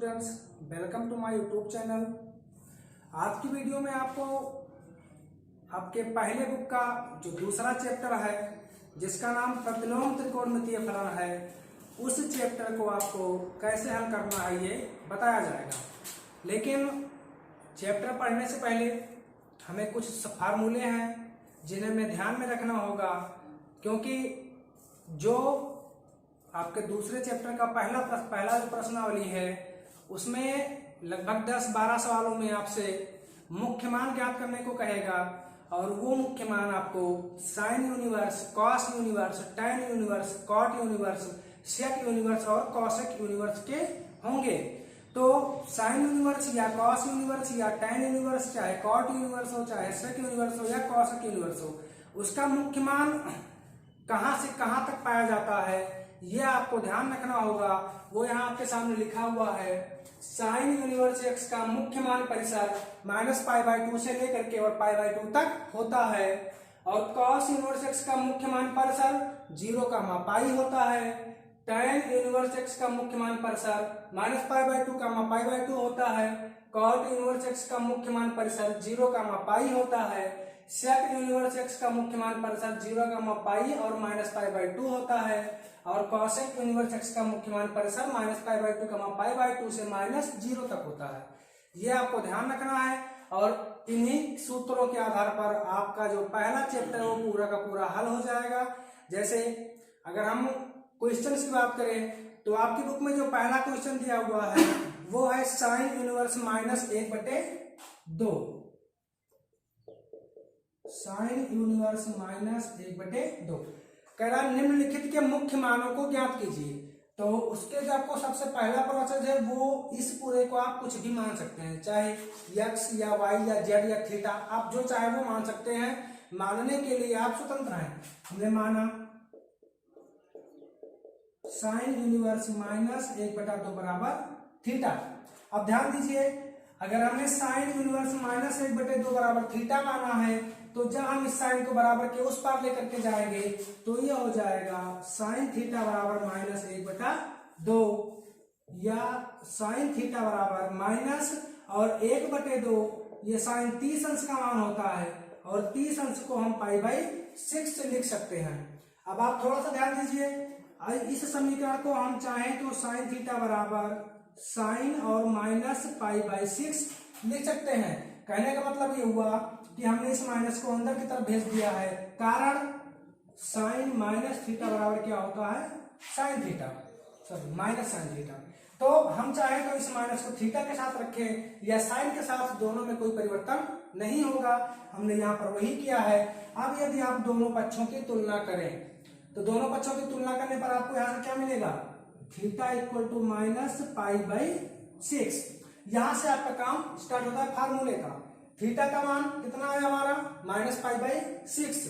Students, welcome to my YouTube channel. आज की video में आपको आपके पहले बुक का जो दूसरा चैप्टर है जिसका नाम प्रतिलोम त्रिकोणमितीय फलन है, उस चैप्टर को आपको कैसे हल करना है ये बताया जाएगा। लेकिन चैप्टर पढ़ने से पहले हमें कुछ फार्मूले हैं जिन्हें हमें ध्यान में रखना होगा, क्योंकि जो आपके दूसरे चैप्टर का पहला जो प्रश्नावली है उसमें लगभग 10-12 सवालों में आपसे मुख्य मान ज्ञात करने को कहेगा, और वो मुख्य मान आपको sine inverse, cos inverse, tan inverse, cot inverse, sec inverse और कॉसेक यूनिवर्स के होंगे। तो साइन यूनिवर्स या कॉस यूनिवर्स या टैन यूनिवर्स, चाहे कॉट यूनिवर्स हो, चाहे सेक यूनिवर्स हो या कॉसेक यूनिवर्स हो, उसका मुख्य मान कहां से कहां तक पाया जाता है ये आपको ध्यान रखना होगा। वो यहाँ आपके सामने लिखा हुआ है। साइन यूनिवर्स एक्स का मुख्य मान परिसर -π/2 से लेकर के और π/2 तक होता है, और कॉस यूनिवर्स एक्स का मुख्य मान परिसर 0, होता है। टैन यूनिवर्स एक्स का मुख्य मान परिसर -π/2, π/2 होता है। कॉट यूनिवर्स एक्स का मुख्य मान परिसर 0, होता है। सेक यूनिवर्स एक्स का मुख्य मान परिसर 0, और -π/2 होता है, और कॉसेक यूनिवर्स एक्स का मुख्य मान परिसर -π/2, π/2 से -0 तक होता है। ये आपको ध्यान रखना है, और इन्हीं सूत्रों के आधार पर आपका जो पहला चैप्टर है वो पूरा का पूरा हल हो जाएगा। जैसे अगर हम क्वेश्चंस की बात करें तो आपकी बुक में जो पहला क्वेश्चन दिया हुआ है वो है साइन यूनिवर्स -1/2। साइन यूनिवर्स -1/2 कह रहा निम्नलिखित के मुख्य मानों को ज्ञात कीजिए। तो उसके जो आपको सबसे पहला प्रोसेस है वो इस पूरे को आप कुछ भी मान सकते हैं, चाहे x या y या z या थीटा, आप जो चाहे वो मान सकते हैं। मानने के लिए आप स्वतंत्र हैं। हमने माना साइन यूनिवर्स -1/2 बराबर थीटा। अब ध्यान दीजिए, अगर हमने साइन यूनिवर्स -1/2 बराबर थीटा माना है तो जब हम इस साइन को बराबर के उस पार लेकर के जाएंगे तो ये हो जाएगा साइन थीटा बराबर -1/2, या साइन थीटा बराबर माइनस और 1/2, ये साइन 30 अंश का मान होता है, और 30 अंश को हम π/6 से लिख सकते हैं। अब आप थोड़ा सा ध्यान दीजिए, इस समीकरण को हम चाहें तो साइन थीटा बराबर साइन और -π/6 लिख सकते हैं। कहने का मतलब ये हुआ कि हमने इस माइनस को अंदर की तरफ भेज दिया है, कारण साइन माइनस थीटा बराबर क्या होता है, sine theta, sorry minus sine theta. तो हम चाहे तो इस माइनस को थीटा के साथ रखें या साइन के साथ, दोनों में कोई परिवर्तन नहीं होगा। हमने यहाँ पर वही किया है। अब यदि आप दोनों पक्षों की तुलना करें तो दोनों पक्षों की तुलना करने पर आपको यहाँ से क्या मिलेगा, थीटा इक्वल टू -π/6। यहां से आपका काम स्टार्ट होता है फार्मूले का। थीटा का मान कितना है हमारा, -π/6।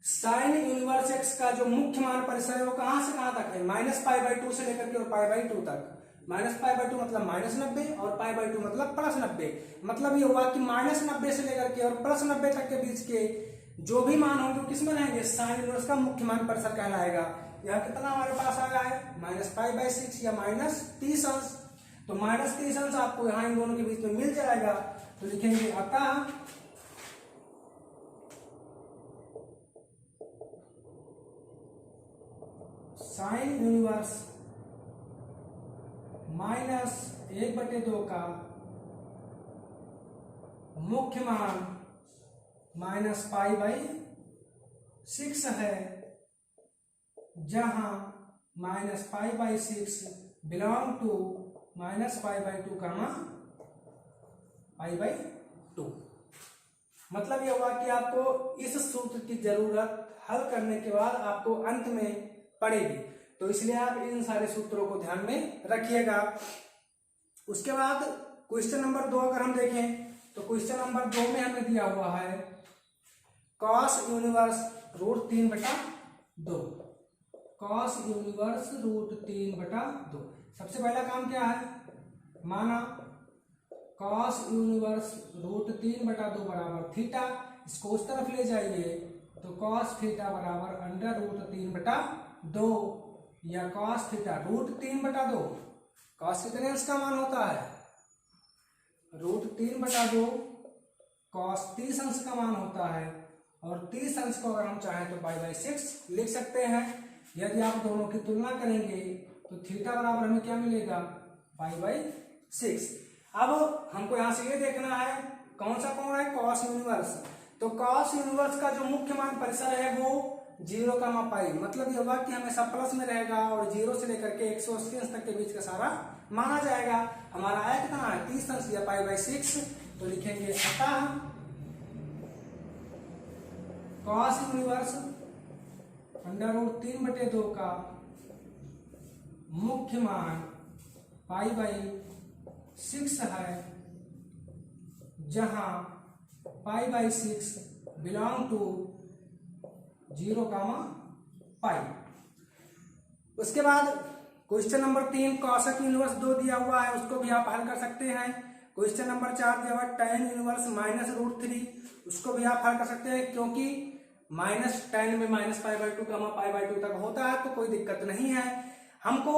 साइन यूनिवर्स एक्स का जो मुख्य मान परिसर है वो कहां से कहां तक है, -π/2 से लेकर के और π/2 तक। -π/2 मतलब -90 और π/2 मतलब +90। मतलब ये हुआ कि -90 से लेकर के और +90 तक के बीच के जो भी मान होंगे किस में रहेंगे, साइन यूनिवर्स का मुख्य मान परिसर कहलाएगा। यह कितना हमारे पास आया है, -π/6 या -30 अंश। तो -30 अंश आपको यहाँ इन दोनों के बीच में मिल जाएगा। तो लिखेंगे अतः साइन यूनिवर्स -1/2 का मुख्य मान -π/6 है, जहां -π/6 बिलोंग टू -π/2, π/2। मतलब यह हुआ कि आपको इस सूत्र की जरूरत हल करने के बाद आपको अंत में पड़ेगी, तो इसलिए आप इन सारे सूत्रों को ध्यान में रखिएगा। उसके बाद क्वेश्चन नंबर 2 अगर हम देखें तो क्वेश्चन नंबर 2 में हमें दिया हुआ है कॉस यूनिवर्स √3/2। Cos universe √3/2। सबसे पहला काम क्या है, माना कॉस यूनिवर्स √3/2 बराबर थीटा। इसको उस तरफ ले जाइए तो कॉस थीटा बराबर √3/2 या कॉस थीटा √3/2 कॉस कितने अंश का मान होता है? √3/2 कॉस 30 अंश का मान होता है। और 30 अंश को अगर हम चाहें तो π/6 लिख सकते हैं। यदि आप दोनों की तुलना करेंगे तो थीटा बराबर हमें क्या मिलेगा? π/6। अब हमको यहां से ये देखना है कौन सा कोण है? Cos inverse. तो कॉस इनवर्स का जो मुख्य मान परिसर है वो 0, मतलब ये होगा कि हमेशा प्लस में रहेगा और 0 से लेकर के 180 अंश तक के बीच का सारा माना जाएगा। हमारा आया कितना है? 30 अंश या π/6। तो लिखेंगे अतः कॉस इनवर्स √3/2 का मुख्य मान π/6 है, जहां π/6 बिलोंग टू 0, उसके बाद क्वेश्चन नंबर 3 कॉसेक इनवर्स 2 दिया हुआ है, उसको भी आप हल कर सकते हैं। क्वेश्चन नंबर 4 दिया हुआ है tan इनवर्स -√3, उसको भी आप हल कर सकते हैं क्योंकि -tan में -π/2 π/2 तक होता है तो कोई दिक्कत नहीं है। हमको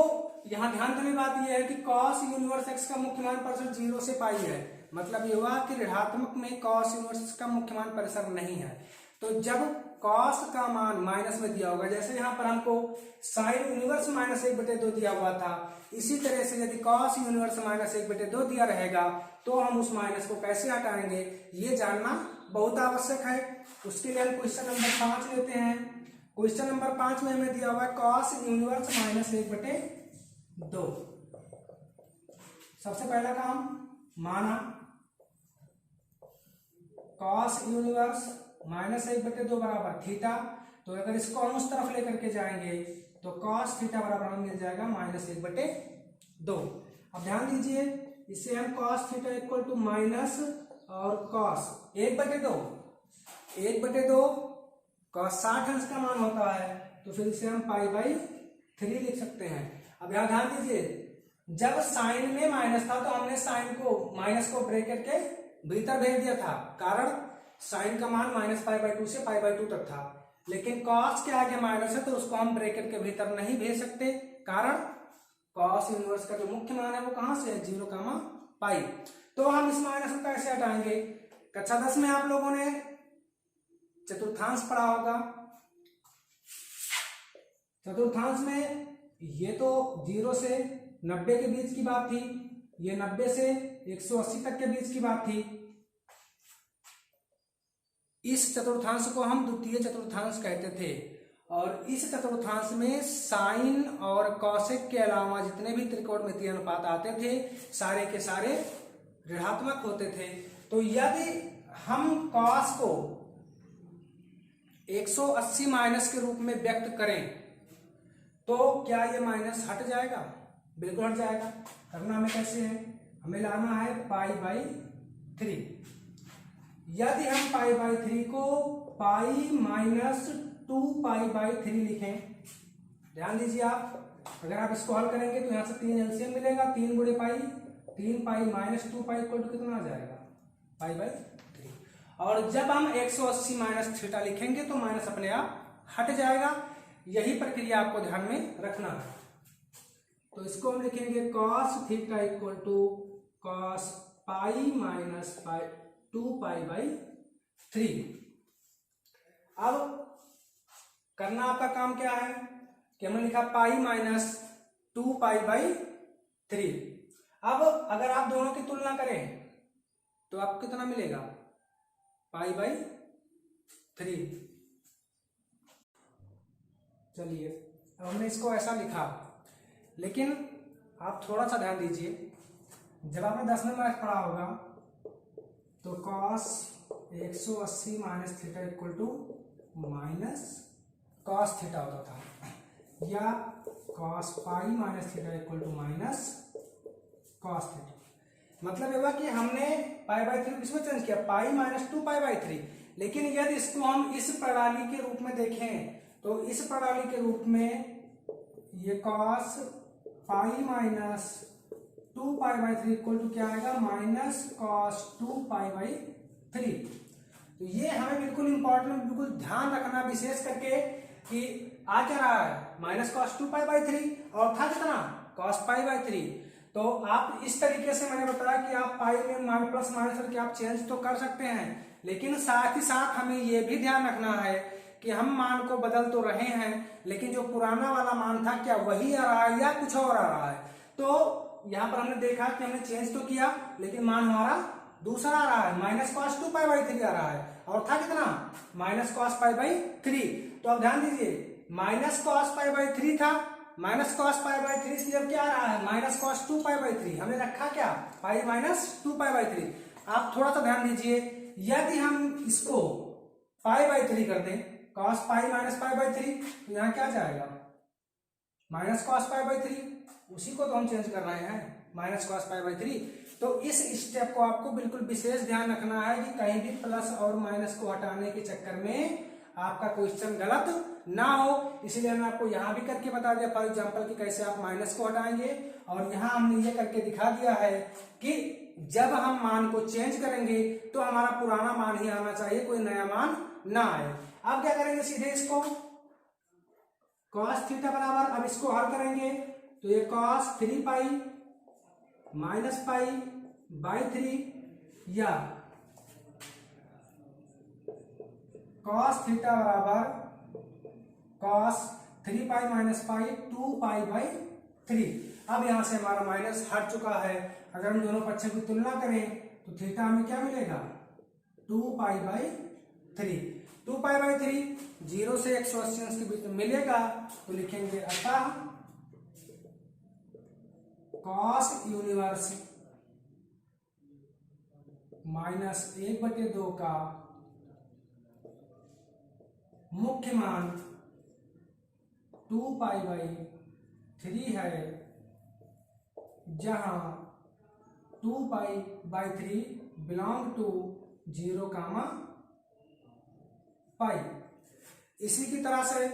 यहाँ ध्यान देने बात यह है कि कॉस इनवर्स x का मुख्य मान परिसर 0 से π है, मतलब ये हुआ कि ऋणात्मक में कॉस इनवर्स का मुख्य मान परिसर नहीं है। तो जब कॉस का मान माइनस में दिया होगा, जैसे यहाँ पर हमको साइन इनवर्स -1/2 दिया हुआ था, इसी तरह से यदि कॉस इनवर्स -1/2 दिया रहेगा तो हम उस माइनस को कैसे हटाएंगे ये जानना बहुत आवश्यक है। उसके लिए हम क्वेश्चन नंबर 5 लेते हैं। क्वेश्चन नंबर 5 में हमें दिया हुआ है कॉस इनवर्स -1/2। सबसे पहला काम माना कॉस इनवर्स -1/2 बराबर थीटा। तो अगर इसको हम उस तरफ लेकर के जाएंगे तो कॉस थीटा बराबर हमें मिल जाएगा -1/2। अब ध्यान दीजिए, इसे हम cos theta equal to minus और कॉस 1/2 कॉस 60 अंश का मान होता है, तो फिर इसे हम π/3 लिख सकते हैं। अब यहाँ ध्यान दीजिए, जब साइन में माइनस था तो हमने साइन को माइनस को ब्रैकेट के भीतर भेज दिया था, कारण साइन का मान -π/2 से π/2 तक था। लेकिन कॉस के आगे माइनस है तो उसको हम ब्रैकेट के भीतर नहीं भेज सकते, कारण कॉस इनवर्स का जो मुख्य मान है वो कहां से है? 0, तो हम इस माइनस को कैसे हटाएंगे? कक्षा 10 में आप लोगों ने चतुर्थांश पढ़ा होगा। चतुर्थांश में ये तो 0 से 90 के बीच की बात थी, ये 90 से 180 तक के बीच की बात थी। इस चतुर्थांश को हम द्वितीय चतुर्थांश कहते थे, और इस चतुर्थांश में साइन और कॉसेक के अलावा जितने भी त्रिकोणमितीय अनुपात आते थे सारे के सारे ऋणात्मक होते थे। तो यदि हम कॉस को 180 माइनस के रूप में व्यक्त करें तो क्या ये माइनस हट जाएगा? बिल्कुल हट जाएगा। करना हमें कैसे है? हमें लाना है π/3। यदि हम π/3 को π-2π/3 लिखें, ध्यान दीजिए आप, अगर आप इसको हल करेंगे तो यहां से 3 एलसीएम मिलेगा, 3 × π 3π - 2π इक्वल टू कितना आ जाएगा? π/3। और जब हम 180 माइनस थीटा लिखेंगे तो माइनस अपने आप हट जाएगा। यही प्रक्रिया आपको ध्यान में रखना है। तो इसको हम लिखेंगे cos theta equal to cos π - 2π/3। अब करना आपका काम क्या है कि हमने लिखा π - 2π/3। अब अगर आप दोनों की तुलना करें तो आपको कितना मिलेगा? π/3। चलिए, अब हमने इसको ऐसा लिखा, लेकिन आप थोड़ा सा ध्यान दीजिए, जब आपने 10 में मैथ पढ़ा होगा तो cos 180 minus theta equal to minus cos theta होता था, या cos π minus theta equal to minus cos theta. मतलब ये हुआ कि हमने π/3 किसमें चेंज किया? π - 2π/3। लेकिन यदि इसको हम इस प्रणाली के रूप में देखें तो इस प्रणाली के रूप में ये cos π - 2π/3 इक्वल टू क्या आएगा? Minus cos 2π/3। तो ये हमें बिल्कुल इंपॉर्टेंट, बिल्कुल ध्यान रखना विशेष करके कि आ क्या रहा है? माइनस cos 2π/3 और था कितना? cos π/3। तो आप इस तरीके से मैंने बताया कि आप पाई में प्लस माइनस करके आप चेंज तो कर सकते हैं, लेकिन साथ ही साथ हमें ये भी ध्यान रखना है कि हम मान को बदल तो रहे हैं, लेकिन जो पुराना वाला मान था क्या वही आ रहा है या कुछ और आ रहा है। तो यहाँ पर हमने देखा कि हमने चेंज तो किया लेकिन मान हमारा दूसरा आ रहा है, माइनस कॉस 2π/3 आ रहा है, और था कितना माइनस कॉस π/3। तो अब ध्यान दीजिए माइनस कॉस π/3 था, माइनस कॉस π/3 इसलिए अब क्या आ रहा है माइनस कॉस 2π/3। हमने रखा क्या पाई माइनस 2π/3। आप थोड़ा सा ध्यान दीजिए, यदि हम इसको π/3 कर दें cos पाई माइनस π/3 तो यहाँ क्या जाएगा माइनस कॉस π/3, उसी को तो हम चेंज कर रहे हैं माइनस कॉस π/3। तो इस स्टेप को आपको बिल्कुल विशेष ध्यान रखना है कि कहीं भी प्लस और माइनस को हटाने के चक्कर में आपका क्वेश्चन गलत ना हो। इसलिए मैं आपको यहाँ भी करके बता दिया फॉर एग्जांपल कि कैसे आप माइनस को हटाएंगे, और यहाँ हमने ये करके दिखा दिया है कि जब हम मान को चेंज करेंगे तो हमारा पुराना मान ही आना चाहिए, कोई नया मान ना आए। अब क्या करेंगे सीधे इसको cos थीटा बराबर, अब इसको हल करेंगे तो ये cos 3π माइनस π/3 या cos थीटा बराबर cos 3π माइनस π 2π/3। अब यहां से हमारा माइनस हट चुका है, अगर हम दोनों पक्षों की तुलना करें तो थीटा हमें क्या मिलेगा 2π/3। 2π/3 0 से 180 के बीच में मिलेगा, तो लिखेंगे अतः cos यूनिवर्स माइनस 1/2 का मुख्य मान 2π/3 है, जहां 2π/3 बिलोंग टू 0, इसी की तरह से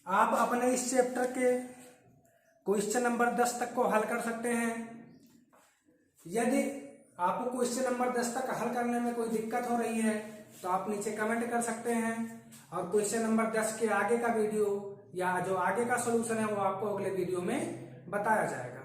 आप अपने इस चैप्टर के क्वेश्चन नंबर 10 तक को हल कर सकते हैं। यदि आपको क्वेश्चन नंबर 10 तक हल करने में कोई दिक्कत हो रही है तो आप नीचे कमेंट कर सकते हैं, और क्वेश्चन नंबर 10 के आगे का वीडियो या जो आगे का सॉल्यूशन है वो आपको अगले वीडियो में बताया जाएगा।